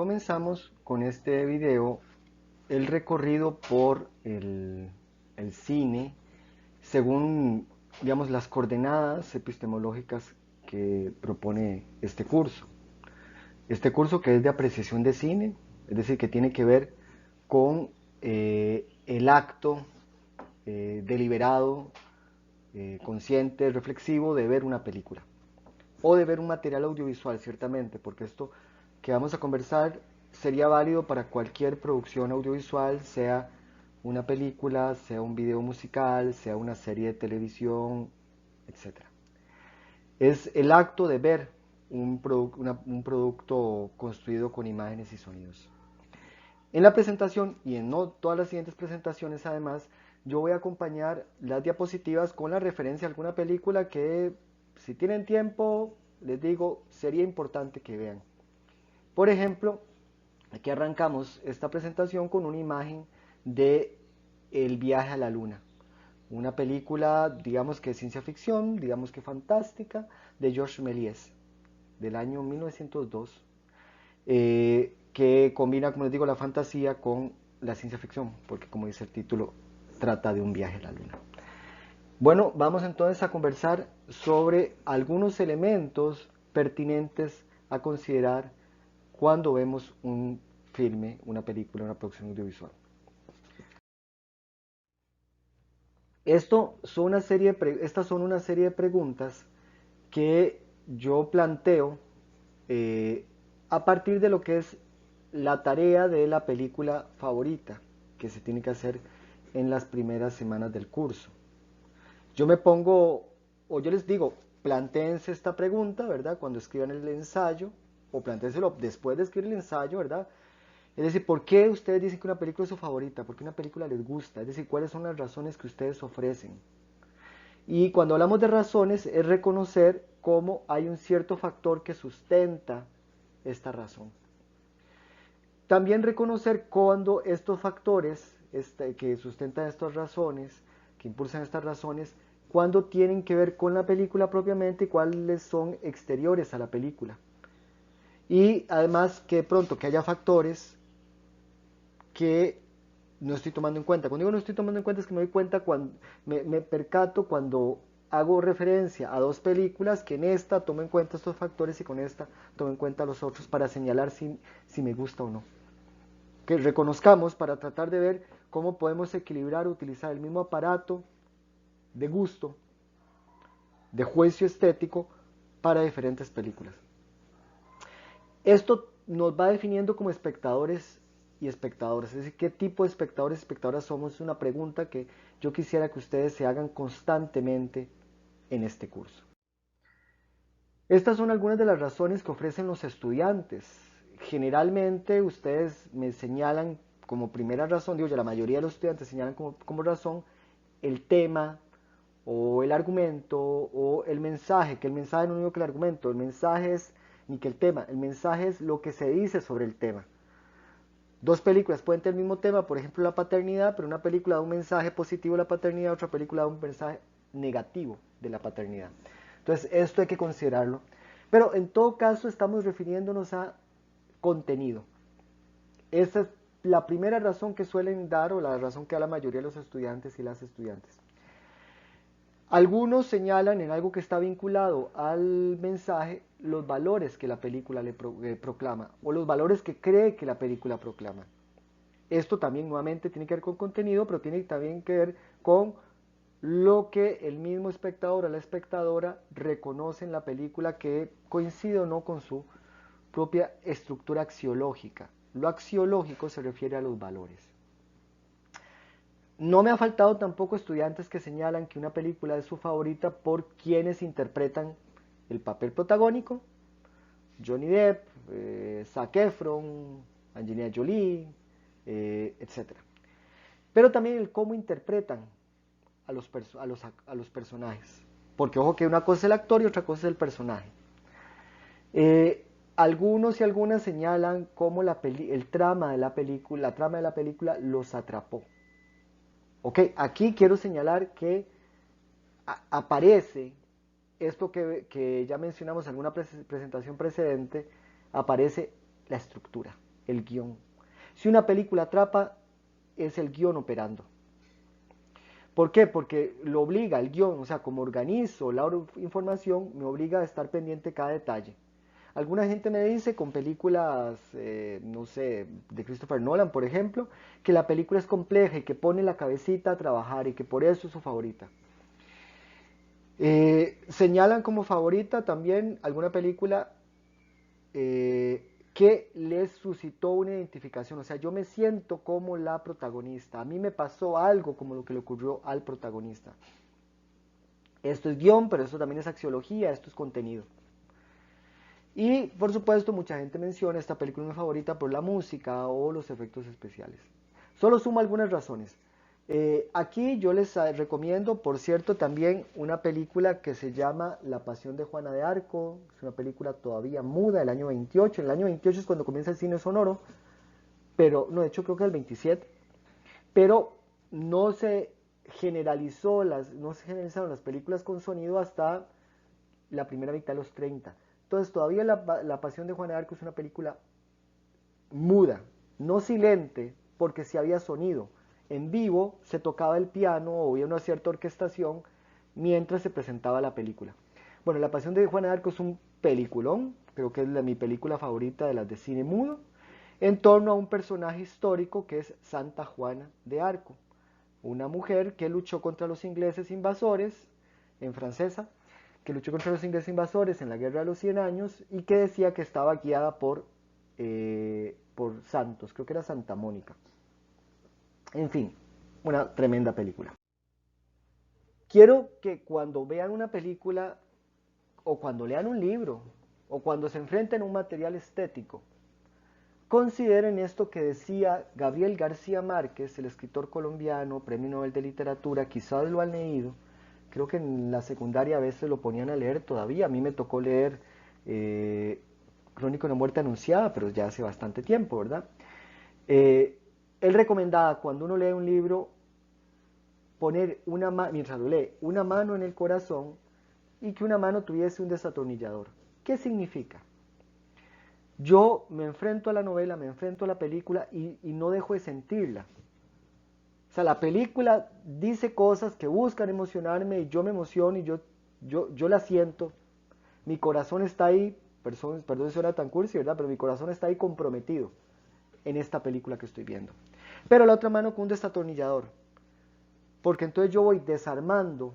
Comenzamos con este video el recorrido por el cine según, digamos, las coordenadas epistemológicas que propone este curso. Este curso que es de apreciación de cine, es decir, que tiene que ver con el acto deliberado, consciente, reflexivo de ver una película o de ver un material audiovisual, ciertamente, porque esto que vamos a conversar sería válido para cualquier producción audiovisual, sea una película, sea un video musical, sea una serie de televisión, etc. Es el acto de ver un producto construido con imágenes y sonidos. En la presentación y en no todas las siguientes presentaciones, además, yo voy a acompañar las diapositivas con la referencia a alguna película que, si tienen tiempo, les digo, sería importante que vean. Por ejemplo, aquí arrancamos esta presentación con una imagen de El viaje a la luna. Una película, digamos que ciencia ficción, digamos que fantástica, de Georges Méliès, del año 1902, que combina, como les digo, la fantasía con la ciencia ficción, porque como dice el título, trata de un viaje a la luna. Bueno, vamos entonces a conversar sobre algunos elementos pertinentes a considerar cuando vemos un filme, una película, una producción audiovisual. Estas son una serie de preguntas que yo planteo a partir de lo que es la tarea de la película favorita que se tiene que hacer en las primeras semanas del curso. Yo me pongo, o yo les digo, plantéense esta pregunta, ¿verdad? Cuando escriban el ensayo, o plantéenselo después de escribir el ensayo, ¿verdad? Es decir, ¿por qué ustedes dicen que una película es su favorita? ¿Por qué una película les gusta? Es decir, ¿cuáles son las razones que ustedes ofrecen? Y cuando hablamos de razones es reconocer cómo hay un cierto factor que sustenta esta razón. También reconocer cuando estos factores que sustentan estas razones, que impulsan estas razones, cuando tienen que ver con la película propiamente y cuáles son exteriores a la película. Y además que pronto que haya factores que no estoy tomando en cuenta. Cuando digo no estoy tomando en cuenta es que me doy cuenta cuando me percato cuando hago referencia a dos películas que en esta tomo en cuenta estos factores y con esta tomo en cuenta los otros para señalar si me gusta o no. Que reconozcamos para tratar de ver cómo podemos equilibrar, utilizar el mismo aparato de gusto, de juicio estético para diferentes películas. Esto nos va definiendo como espectadores y espectadoras, es decir, qué tipo de espectadores y espectadoras somos, es una pregunta que yo quisiera que ustedes se hagan constantemente en este curso. Estas son algunas de las razones que ofrecen los estudiantes. Generalmente ustedes me señalan como primera razón, digo ya la mayoría de los estudiantes señalan como razón el tema o el argumento o el mensaje, que el mensaje no es lo mismo que el argumento, el mensaje es ni que el tema, el mensaje es lo que se dice sobre el tema. Dos películas pueden tener el mismo tema, por ejemplo la paternidad, pero una película da un mensaje positivo de la paternidad, otra película da un mensaje negativo de la paternidad. Entonces esto hay que considerarlo. Pero en todo caso estamos refiriéndonos a contenido. Esa es la primera razón que suelen dar o la razón que da la mayoría de los estudiantes y las estudiantes. Algunos señalan en algo que está vinculado al mensaje los valores que la película le proclama o los valores que cree que la película proclama. Esto también nuevamente tiene que ver con contenido, pero tiene también que ver con lo que el mismo espectador o la espectadora reconoce en la película que coincide o no con su propia estructura axiológica. Lo axiológico se refiere a los valores. No me ha faltado tampoco estudiantes que señalan que una película es su favorita por quienes interpretan el papel protagónico, Johnny Depp, Zac Efron, Angelina Jolie, etc. Pero también el cómo interpretan a los personajes. Porque ojo que una cosa es el actor y otra cosa es el personaje. Algunos y algunas señalan cómo la trama de la película los atrapó. Ok, aquí quiero señalar que aparece esto que ya mencionamos en alguna presentación precedente, aparece la estructura. el guión. Si una película atrapa, es el guión operando. ¿Por qué? Porque lo obliga el guión, o sea, como organizo la información, me obliga a estar pendiente de cada detalle. Alguna gente me dice con películas, no sé, de Christopher Nolan, por ejemplo, que la película es compleja y que pone la cabecita a trabajar y que por eso es su favorita. Señalan como favorita también alguna película que les suscitó una identificación. O sea, yo me siento como la protagonista. A mí me pasó algo como lo que le ocurrió al protagonista. Esto es guión, pero esto también es axiología, esto es contenido. Y por supuesto, mucha gente menciona esta película mi favorita por la música o los efectos especiales. Solo sumo algunas razones. Aquí yo les recomiendo, por cierto, también una película que se llama La Pasión de Juana de Arco. Es una película todavía muda del año 28. En el año 28 es cuando comienza el cine sonoro, pero no, de hecho creo que el 27. Pero no se no se generalizaron las películas con sonido hasta la primera mitad de los 30. Entonces todavía la Pasión de Juana de Arco es una película muda, no silente, porque si había sonido. En vivo se tocaba el piano o había una cierta orquestación mientras se presentaba la película. Bueno, La Pasión de Juana de Arco es un peliculón, creo que es mi película favorita de las de cine mudo, en torno a un personaje histórico que es Santa Juana de Arco, una mujer que luchó contra los ingleses invasores, en francesa, que luchó contra los ingleses invasores en la Guerra de los 100 Años y que decía que estaba guiada por santos, creo que era Santa Mónica. En fin, una tremenda película. Quiero que cuando vean una película o cuando lean un libro o cuando se enfrenten a un material estético, consideren esto que decía Gabriel García Márquez, el escritor colombiano, Premio Nobel de Literatura, quizás lo han leído, creo que en la secundaria a veces lo ponían a leer todavía, a mí me tocó leer Crónica de una muerte anunciada, pero ya hace bastante tiempo, ¿verdad? Eh, él recomendaba cuando uno lee un libro poner mientras lo lee, una mano en el corazón y que una mano tuviese un desatornillador. ¿Qué significa? Yo me enfrento a la novela, me enfrento a la película y no dejo de sentirla. O sea, la película dice cosas que buscan emocionarme y yo me emociono y yo la siento. Mi corazón está ahí, perdón si suena tan cursi, ¿verdad? Pero mi corazón está ahí comprometido en esta película que estoy viendo. Pero la otra mano con un desatornillador. Porque entonces yo voy desarmando.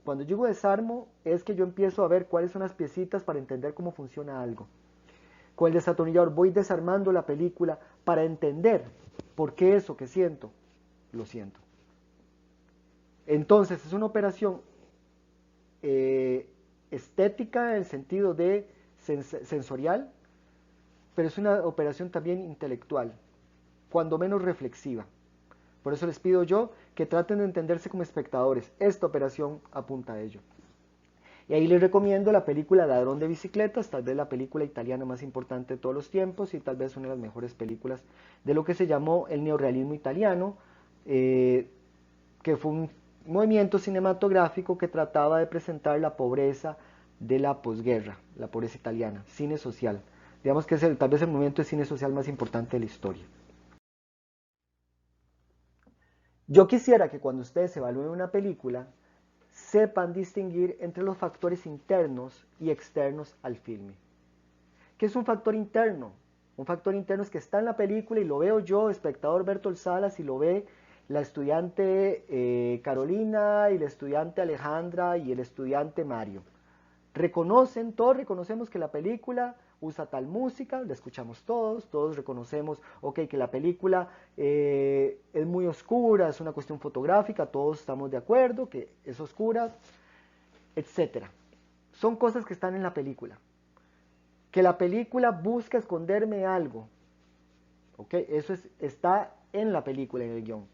Cuando yo digo desarmo, es que yo empiezo a ver cuáles son las piecitas para entender cómo funciona algo. Con el desatornillador voy desarmando la película para entender por qué eso que siento, lo siento. Entonces es una operación estética en el sentido de sensorial, pero es una operación también intelectual, cuando menos reflexiva. Por eso les pido yo que traten de entenderse como espectadores. Esta operación apunta a ello. Y ahí les recomiendo la película Ladrón de bicicletas, tal vez la película italiana más importante de todos los tiempos y tal vez una de las mejores películas de lo que se llamó el neorrealismo italiano, que fue un movimiento cinematográfico que trataba de presentar la pobreza de la posguerra, la pobreza italiana, cine social. Digamos que es tal vez el movimiento de cine social más importante de la historia. Yo quisiera que cuando ustedes evalúen una película, sepan distinguir entre los factores internos y externos al filme. ¿Qué es un factor interno? Un factor interno es que está en la película y lo veo yo, espectador Bertol Salas, y lo ve la estudiante Carolina y la estudiante Alejandra y el estudiante Mario. Todos reconocemos que la película usa tal música, la escuchamos todos reconocemos, ok, que la película es muy oscura, es una cuestión fotográfica, todos estamos de acuerdo, que es oscura, etcétera. Son cosas que están en la película. Que la película busca esconderme algo, ok, está en la película, en el guión.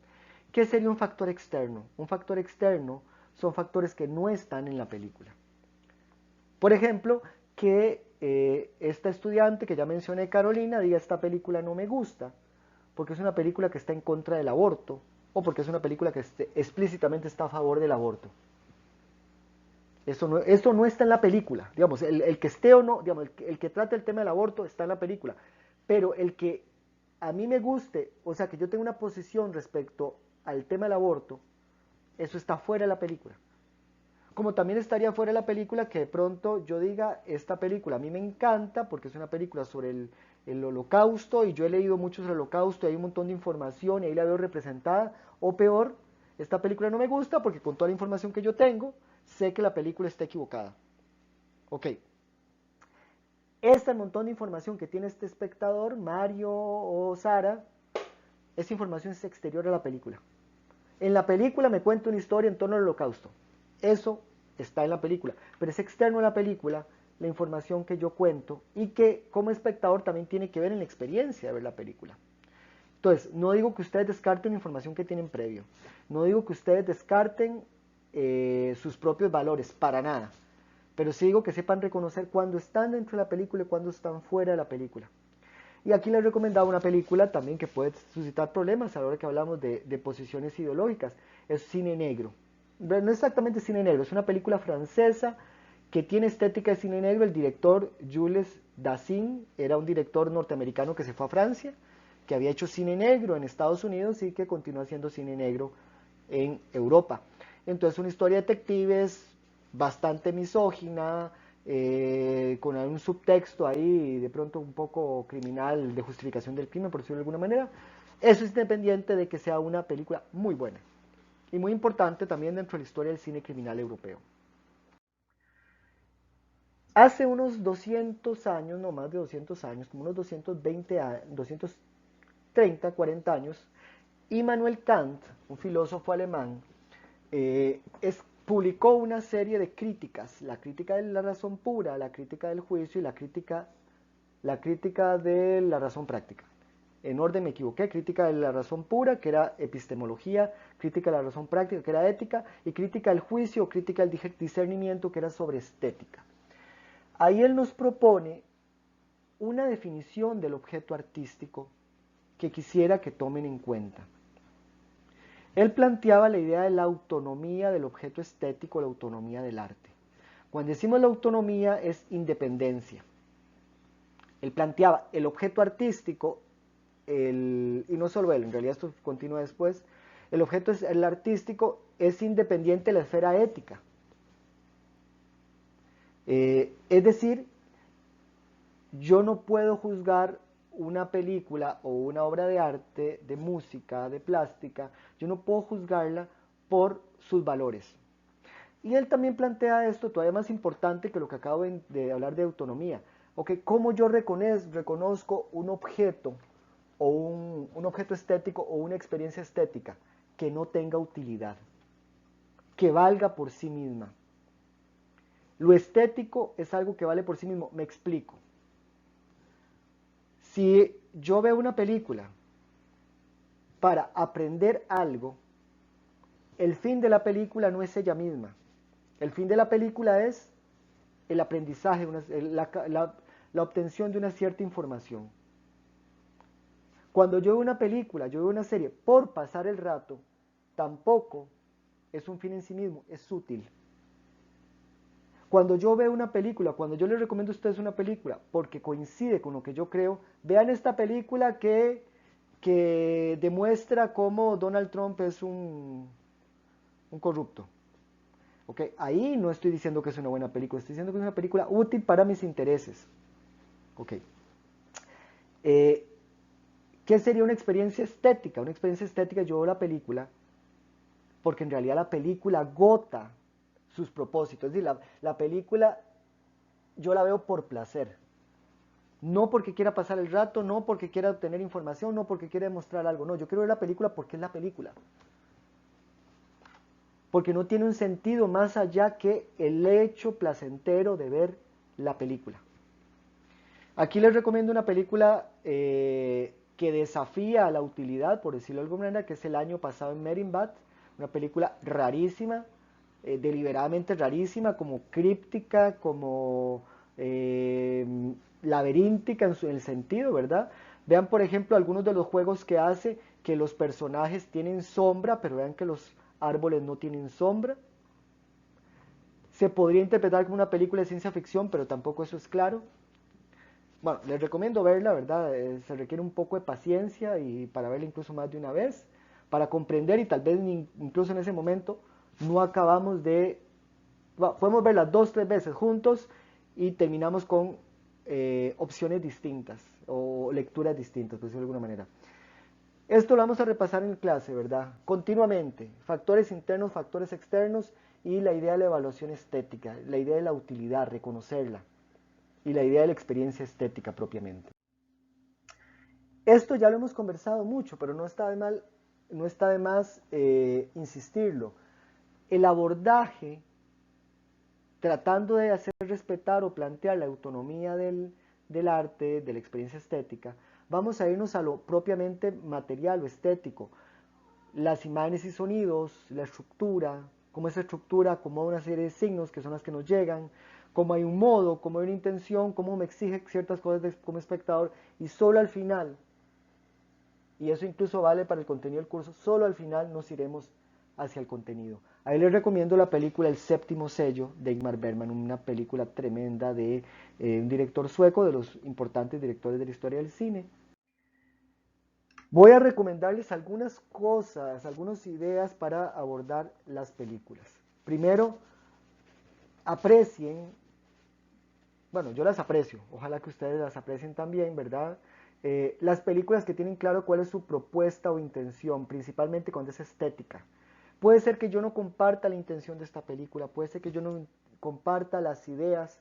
¿Qué sería un factor externo? Un factor externo son factores que no están en la película. Por ejemplo, que esta estudiante que ya mencioné, Carolina, diga esta película no me gusta, porque es una película que está en contra del aborto, o porque es una película que explícitamente está a favor del aborto. Eso no está en la película, digamos, el que esté o no, digamos, el que trate el tema del aborto está en la película, pero el que a mí me guste, o sea, que yo tenga una posición respecto al tema del aborto, eso está fuera de la película. Como también estaría fuera de la película que de pronto yo diga, esta película a mí me encanta porque es una película sobre el holocausto y yo he leído mucho sobre el holocausto y hay un montón de información y ahí la veo representada, o peor, esta película no me gusta porque con toda la información que yo tengo, sé que la película está equivocada. Ok, este montón de información que tiene este espectador, Mario o Sara, esa información es exterior a la película. En la película me cuenta una historia en torno al holocausto. Eso está en la película, pero es externo a la película la información que yo cuento y que como espectador también tiene que ver en la experiencia de ver la película. Entonces, no digo que ustedes descarten la información que tienen previo, no digo que ustedes descarten sus propios valores, para nada, pero sí digo que sepan reconocer cuándo están dentro de la película y cuándo están fuera de la película. Y aquí les recomendaba una película también que puede suscitar problemas a la hora que hablamos de posiciones ideológicas. Es Cine Negro. No es exactamente cine negro, es una película francesa que tiene estética de cine negro. El director Jules Dassin era un director norteamericano que se fue a Francia, que había hecho cine negro en Estados Unidos y que continúa haciendo cine negro en Europa. Entonces una historia de detectives bastante misógina, con un subtexto ahí de pronto un poco criminal de justificación del crimen, por decirlo de alguna manera. Eso es independiente de que sea una película muy buena y muy importante también dentro de la historia del cine criminal europeo. Hace unos 200 años, no más de 200 años, como unos 220 años, 230, 40 años, Immanuel Kant, un filósofo alemán, publicó una serie de críticas, la crítica de la razón pura, la crítica del juicio y la crítica de la razón práctica. En orden me equivoqué, crítica de la razón pura, que era epistemología, crítica de la razón práctica, que era ética, y crítica del juicio, crítica del discernimiento, que era sobre estética. Ahí él nos propone una definición del objeto artístico que quisiera que tomen en cuenta. Él planteaba la idea de la autonomía del objeto estético, la autonomía del arte. Cuando decimos la autonomía es independencia. Él planteaba el objeto artístico, y no solo él, en realidad esto continúa después, el artístico es independiente de la esfera ética. Es decir, yo no puedo juzgar una película o una obra de arte, de música, de plástica, yo no puedo juzgarla por sus valores. Y él también plantea esto todavía más importante que lo que acabo de hablar de autonomía. Okay, ¿cómo yo reconozco un objeto o un objeto estético o una experiencia estética que no tenga utilidad, que valga por sí misma? Lo estético es algo que vale por sí mismo. Me explico. Si yo veo una película para aprender algo, el fin de la película no es ella misma. El fin de la película es el aprendizaje, la obtención de una cierta información. Cuando yo veo una película, yo veo una serie por pasar el rato, tampoco es un fin en sí mismo, es útil. Cuando yo veo una película, cuando yo les recomiendo a ustedes una película, porque coincide con lo que yo creo, vean esta película que demuestra cómo Donald Trump es un corrupto. Okay, ahí no estoy diciendo que es una buena película, estoy diciendo que es una película útil para mis intereses. Okay. ¿Qué sería una experiencia estética? Una experiencia estética, yo veo la película porque en realidad la película agota sus propósitos. Es decir, la película yo la veo por placer. No porque quiera pasar el rato, no porque quiera obtener información, no porque quiera demostrar algo. No, yo quiero ver la película porque es la película. Porque no tiene un sentido más allá que el hecho placentero de ver la película. Aquí les recomiendo una película que desafía a la utilidad, por decirlo de alguna manera, que es El año pasado en Merinbat, una película rarísima, deliberadamente rarísima, como críptica, como laberíntica en el sentido, ¿verdad? Vean, por ejemplo, algunos de los juegos que hace, que los personajes tienen sombra, pero vean que los árboles no tienen sombra. Se podría interpretar como una película de ciencia ficción, pero tampoco eso es claro. Bueno, les recomiendo verla, ¿verdad? Se requiere un poco de paciencia y para verla incluso más de una vez, para comprender y tal vez incluso en ese momento no acabamos de... Bueno, podemos verla dos, tres veces juntos y terminamos con opciones distintas o lecturas distintas, por decirlo de alguna manera. Esto lo vamos a repasar en clase, ¿verdad? Continuamente. Factores internos, factores externos y la idea de la evaluación estética, la idea de la utilidad, reconocerla y la idea de la experiencia estética propiamente. Esto ya lo hemos conversado mucho, pero no está de más insistirlo. El abordaje, tratando de hacer respetar o plantear la autonomía del arte, de la experiencia estética, vamos a irnos a lo propiamente material o estético. Las imágenes y sonidos, la estructura, cómo esa estructura acomoda una serie de signos que son las que nos llegan, cómo hay un modo, cómo hay una intención, cómo me exige ciertas cosas como espectador, y solo al final, y eso incluso vale para el contenido del curso, solo al final nos iremos hacia el contenido. Ahí les recomiendo la película El séptimo sello de Ingmar Bergman, una película tremenda de un director sueco, de los importantes directores de la historia del cine. Voy a recomendarles algunas cosas, algunas ideas para abordar las películas. Primero, aprecien, bueno, yo las aprecio, ojalá que ustedes las aprecien también, ¿verdad? Las películas que tienen claro cuál es su propuesta o intención, principalmente cuando es estética. Puede ser que yo no comparta la intención de esta película, puede ser que yo no comparta las ideas,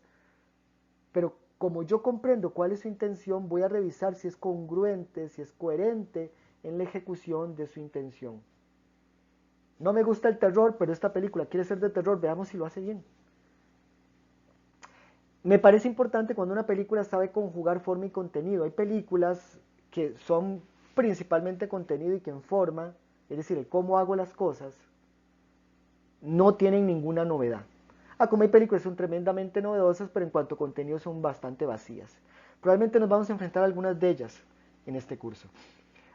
pero como yo comprendo cuál es su intención, voy a revisar si es congruente, si es coherente en la ejecución de su intención. No me gusta el terror, pero esta película quiere ser de terror, veamos si lo hace bien. Me parece importante cuando una película sabe conjugar forma y contenido. Hay películas que son principalmente contenido y que en forma, es decir, el cómo hago las cosas, no tienen ninguna novedad. Como hay películas que son tremendamente novedosas, pero en cuanto a contenido son bastante vacías. Probablemente nos vamos a enfrentar a algunas de ellas en este curso.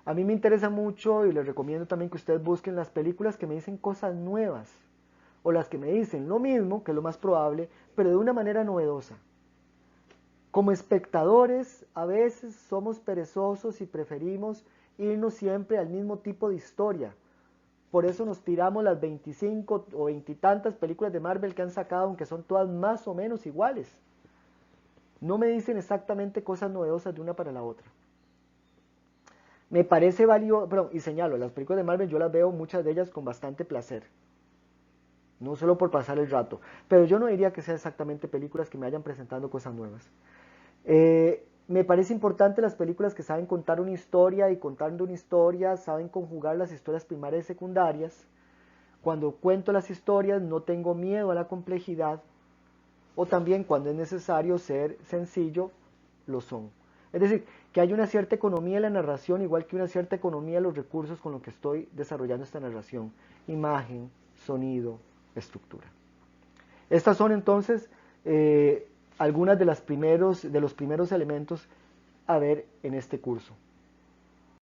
A mí me interesa mucho y les recomiendo también que ustedes busquen las películas que me dicen cosas nuevas o las que me dicen lo mismo, que es lo más probable, pero de una manera novedosa. Como espectadores, a veces somos perezosos y preferimos irnos siempre al mismo tipo de historia. Por eso nos tiramos las 25 o 20 y tantas películas de Marvel que han sacado, aunque son todas más o menos iguales. No me dicen exactamente cosas novedosas de una para la otra. Me parece valioso, perdón, y señalo, las películas de Marvel yo las veo muchas de ellas con bastante placer. No solo por pasar el rato. Pero yo no diría que sean exactamente películas que me vayan presentando cosas nuevas. Me parece importante las películas que saben contar una historia y contando una historia saben conjugar las historias primarias y secundarias. Cuando cuento las historias no tengo miedo a la complejidad o también cuando es necesario ser sencillo, lo son. Es decir, que hay una cierta economía en la narración, igual que una cierta economía en los recursos con los que estoy desarrollando esta narración. Imagen, sonido, estructura. Estas son entonces algunas de los primeros elementos a ver en este curso.